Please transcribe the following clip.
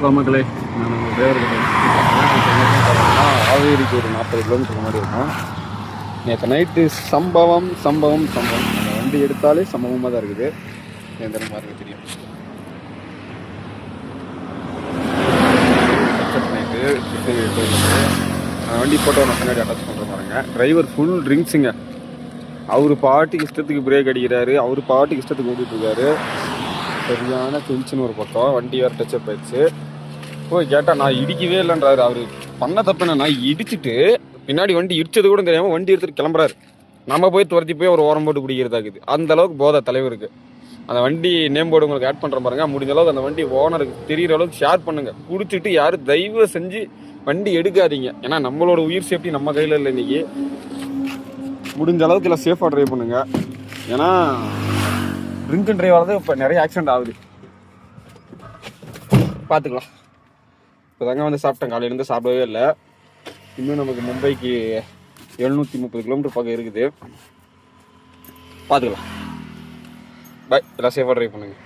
மக்களே, நான் உங்கள் டிரைவர் ஆவேரிக்கு ஒரு 40 கிலோமீட்டர் மாதிரி இருக்கும். நேற்று நைட்டு சம்பவம் அந்த வண்டி எடுத்தாலே சம்பவமாக தான் இருக்குது. எந்த மாதிரி தெரியும். நைட்டு வண்டி போட்டோ நான் பின்னாடி அட்டாச் பண்ணுற மாதிரிங்க. Driver full ட்ரிங்க்ஸுங்க. அவர் பாட்டுக்கு இஷ்டத்துக்கு பிரேக் அடிக்கிறாரு, அவர் பாட்டுக்கு இஷ்டத்துக்கு ஓடிட்டு இருக்காரு. சரியான டென்ஷன் ஒரு பக்கம். வண்டி வேறு டச்சப் ஆயிடுச்சு. போய் கேட்டால் நான் இடிக்கவே இல்லைன்றாரு. அவர் பண்ண தப்பு என்ன, நான் இடிச்சுட்டு பின்னாடி வண்டி இடிச்சது கூட தெரியாமல் வண்டி எடுத்துகிட்டு கிளம்புறாரு. நம்ம போய் துரத்தி போய் ஒரு ஓரம் போட்டு பிடிக்கிறதாக்குது. அந்த அளவுக்கு போதை தலைவருக்கு. அந்த வண்டி நேம் போர்டு உங்களுக்கு ஆட் பண்ணுற பாருங்க. முடிஞ்ச அளவுக்கு அந்த வண்டி ஓனருக்கு தெரிகிற அளவுக்கு ஷேர் பண்ணுங்கள். குடிச்சிட்டு யாரும் தயவு செஞ்சு வண்டி எடுக்காதீங்க. ஏன்னா நம்மளோட உயிர் சேஃப்டி நம்ம கையில் இல்லை இன்றைக்கி. முடிஞ்ச அளவுக்கு எல்லாம் சேஃபாக ட்ரைவ் பண்ணுங்கள். ஏன்னா ட்ரிங்க் அண்ட் டிரைவ் இப்போ நிறைய ஆக்சிடென்ட் ஆகுது. பார்த்துக்கலாம். இப்போ தாங்க வந்து சாப்பிட்டேன். காலையிலேருந்து சாப்பிடவே இல்லை. இன்னும் நமக்கு மும்பைக்கு 730 கிலோமீட்டர் பக்கம் இருக்குது. பார்த்துக்கலாம். பாய். எல்லாம் சேஃபாக ட்ரைவ் பண்ணுங்கள்.